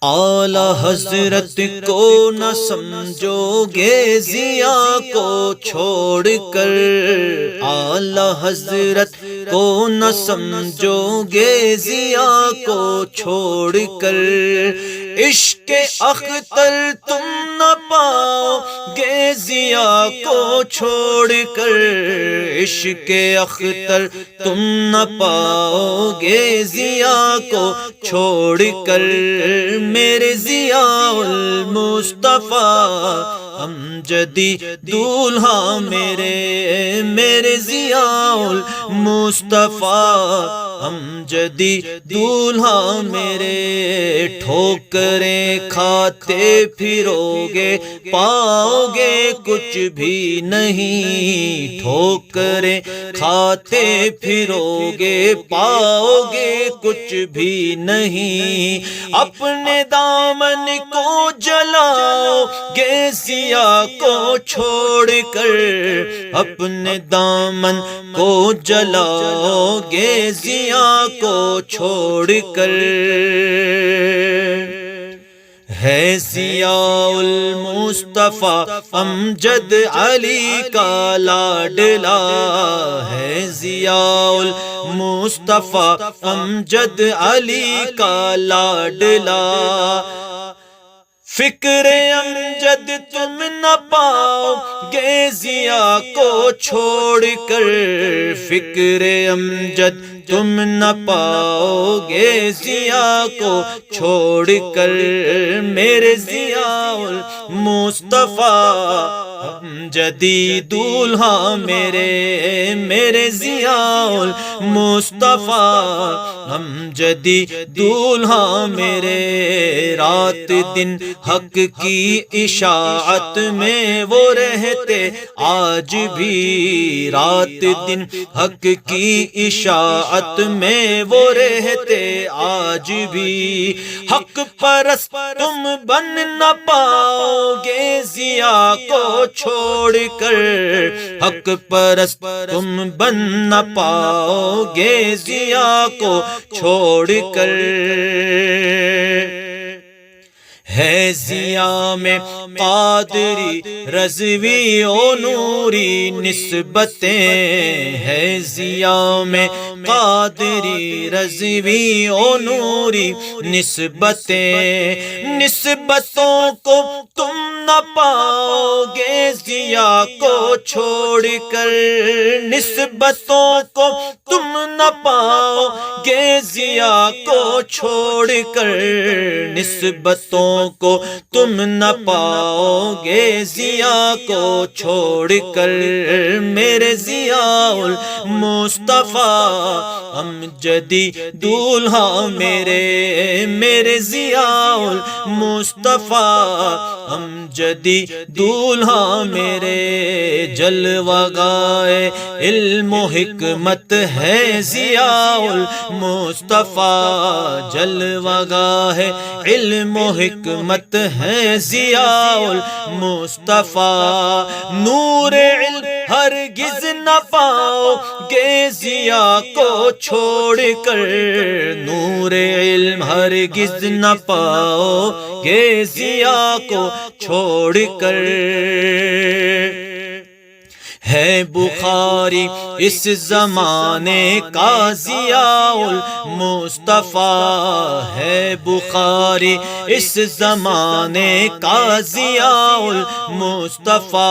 اعلی حضرت کو نہ سمجھو گے ضیا کو چھوڑ کر، اعلی حضرت کو نہ سمجھو گے ضیا کو چھوڑ کر، عشق اختر تم نہ پاؤ گے ضیا کو چھوڑ کر، عشق اختر تم نہ پاؤ گے ضیا کو چھوڑ کر، میرے ضیاء المصطفیٰ امجدی دولہا میرے ضیاء المصطفیٰ امجدی دولہا میرے، ٹھوکریں کھاتے پھرو گے پاؤ گے کچھ بھی نہیں، ٹھوکریں کھاتے پھرو گے پاؤ گے کچھ بھی نہیں، اپنے دامن کو جلاؤ گے ضیا کو چھوڑ کر، اپنے دامن کو جلاؤ گے ضیا کو چھوڑ کر، ہے ضیاء المصطفیٰ امجد علی کا لاڈلا، ہے ضیاء المصطفیٰ امجد علی کا لاڈلا، فکر امجد تم نہ پاؤ گے ضیا کو چھوڑ کر، فکر امجد تم نہ پاؤ گے ضیا کو چھوڑ کر، میرے ضیاء المصطفیٰ امجدی دولہا میرے ضیاء المصطفیٰ امجدی دولہا میرے، رات دن حق کی اشاعت میں وہ رہتے آج بھی، رات دن حق کی اشاعت میں وہ رہتے آج بھی، حق پرست تم بن نہ پاؤ گے ضیا کو چھوڑ کر، حق پرست تم بن نہ پاؤ گے ضیا کو چھوڑ کر، ہے ضیا میں قادری رضوی و نوری نسبتیں، ہے ضیا میں قادری رضوی و نوری نسبتیں، نسبتوں کو تم نہ پاؤ گے ضیا کو چھوڑ کر، نسبتوں کو تم نہ پاؤ گے ضیا کو چھوڑ کر، نسبتوں کو تم نہ پاؤ گے ضیا کو چھوڑ کر، میرے ضیاء المصطفیٰ امجدی دولہا میرے ضیاء المصطفیٰ امجدی دولہا میرے، جلوہ گائے علم و حکمت ہے ضیاء المصطفیٰ، جلوہ گائے علم و حکمت ہے ضیاء المصطفیٰ، نور علم ہرگز نہ پاؤ گے ضیا کو چھوڑ کر، نور علم ہرگز نہ پاؤ گے ضیا کو چھوڑ کر، ہے بخاری اس زمانے کا ضیاء المصطفیٰ، ہے بخاری اس زمانے کا ضیاء المصطفیٰ،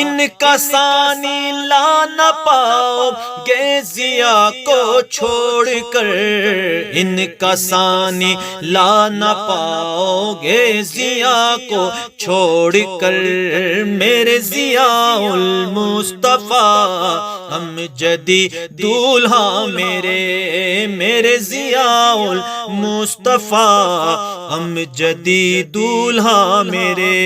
ان کا ثانی لا نہ پاؤ گے ضیا کو چھوڑ کر، ان کا ثانی لا نہ پاؤ گے ضیا کو چھوڑ کر، میرے ضیاء المصطفیٰ امجدی دولہا میرے ضیاء المصطفیٰ امجدی دولہا میرے،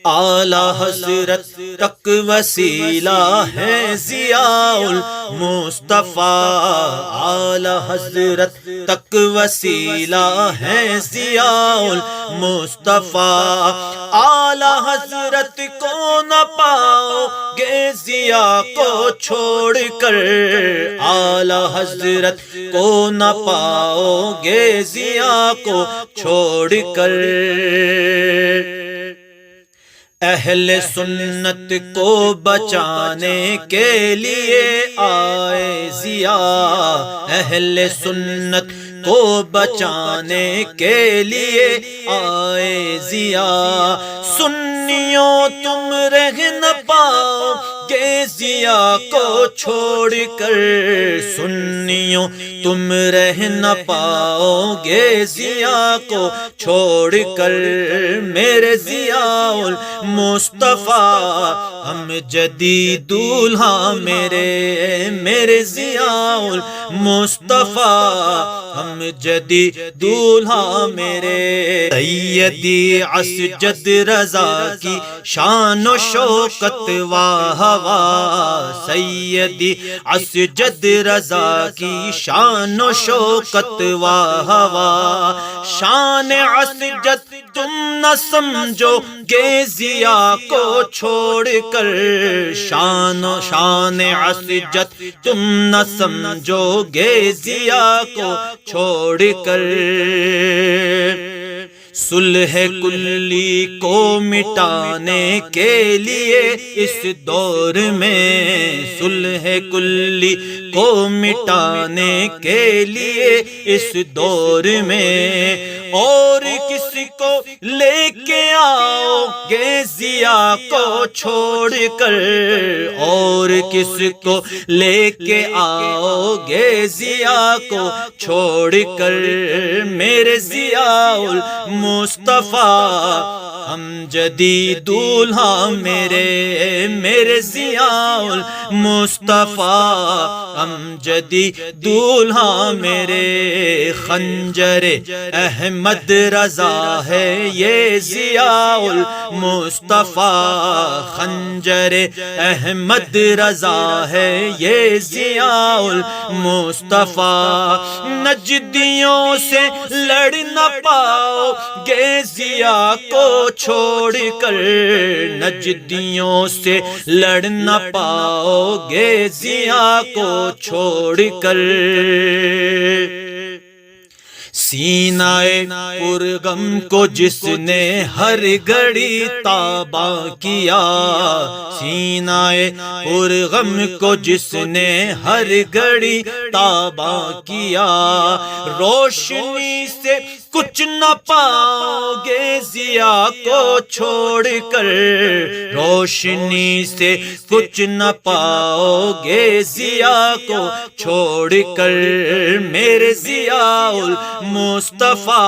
اعلی حضرت تک تک وسیلہ ہے ضیاء المصطفیٰ، اعلی حضرت تک وسیلہ ہے ضیاء المصطفیٰ، اعلی حضرت کو نہ پاؤ گے ضیاء کو چھوڑ کر، اعلی حضرت کو نہ پاؤ گے ضیاء کو چھوڑ کر۔ اہل سنت کو بچانے کے لیے آئے ضیاء، اہل سنت کو بچانے کے لیے آئے ضیاء، سنیوں تم رہ نہ پاؤ گے ضیاء کو چھوڑ کر، سنیوں تم رہ نہ پاؤ گے ضیاء کو چھوڑ کر، میرے ضیاء المصطفیٰ ہم جدید دولہا میرے ضیاء المصطفیٰ ہم جدید دولہا میرے، سیدی اسجد رضا کی شان و شوکت واہ واہ، سیدی اسجد رضا کی شان و شوکت واہ واہ، شان اسجد تم نہ سمجھو گے ضیاء کو چھوڑ کر، شان اسجد تم نہ سمجھو گے ضیاء کو چھوڑ کر، صلح کلی کو مٹانے کے لیے اس دور میں، صلح کلی کو مٹانے کے لیے اس دور میں، اور کسی کو لے کے آؤ گے ضیاء کو چھوڑ کر، اور کس کو لے کے آؤ گے ضیاء کو چھوڑ کر، میرے ضیاء المصطفیٰ ہم جدید دولہا میرے ضیاء المصطفیٰ ہم جدید دولہا میرے، خنجر احمد رضا ہے یہ ضیاء المصطفیٰ، خنجر احمد رضا ہے یہ ضیاء المصطفیٰ، نجدیوں سے لڑ نہ پاؤ گے ضیاء کو چھوڑ کر، نجدیوں سے لڑ نہ پاؤ گے ضیاء کو چھوڑ کر، سینہ پرغم کو جس نے ہر گھڑی تاباں کیا، سینہ پرغم کو جس نے ہر گھڑی تاباں کیا، روشنی سے کچھ نہ پاؤ گے ضیاء کو چھوڑ کر، روشنی سے کچھ نہ پاؤ گے ضیاء کو چھوڑ کر، میرے ضیاء المصطفیٰ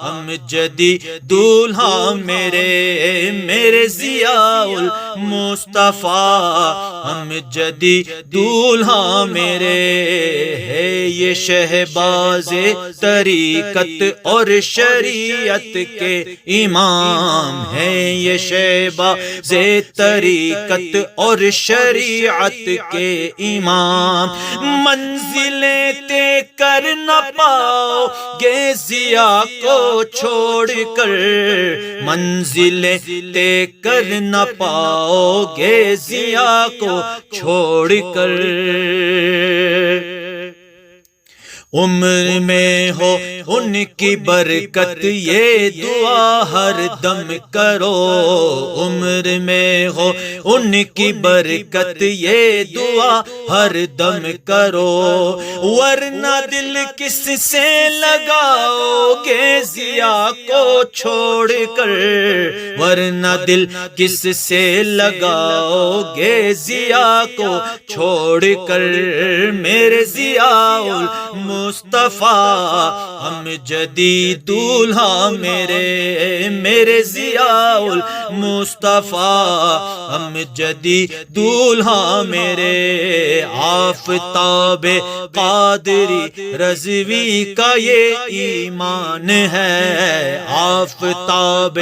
ہم جدید دولہا میرے ضیاء المصطفیٰ ہم جدید دولہا میرے، ہے یہ شہباز طریقت اور شریعت کے امام، ہے یہ شہباز طریقت اور شریعت کے امام، منزلیں طے کر نہ پاؤ گے ضیاء کو چھوڑ کر، منزلیں طے کر نہ پاؤ گے ضیاء کو چھوڑ کر، عمر میں ہو ان کی برکت یہ دعا ہر دم کرو، عمر میں ہو ان کی برکت یہ دعا ہر دم کرو، ورنہ دل کس سے لگاؤ گے ضیاء کو چھوڑ کر، ورنہ دل کس سے لگاؤ گے ضیاء کو چھوڑ کر، میرے ضیاء المصطفیٰ ہم جدید دولہا میرے ضیاء المصطفیٰ ہم جدید دولہا میرے، آفتاب قادری رضوی کا یہ ایمان ہے، آفتاب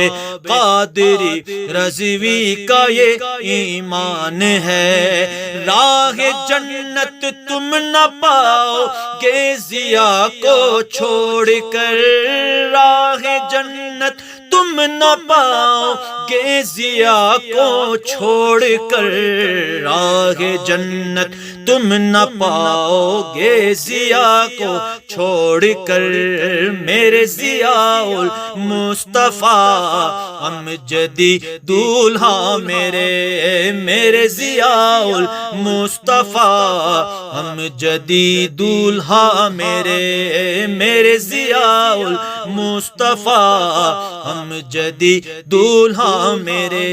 قادری رضوی کا یہ ایمان ہے۔ راہ جنت تم نہ پاؤ گے ضیا کو چھوڑ کر، راہ جنت تم نہ پاؤ گے ضیا کو چھوڑ کر، راہ جنت تم نہ پاؤ گے ضیا کو چھوڑ کر۔ میرے ضیاء المصطفیٰ امجدی دولہا میرے ضیاء المصطفیٰ امجدی دولہا میرے ضیاء المصطفیٰ امجدی دولہا میرے۔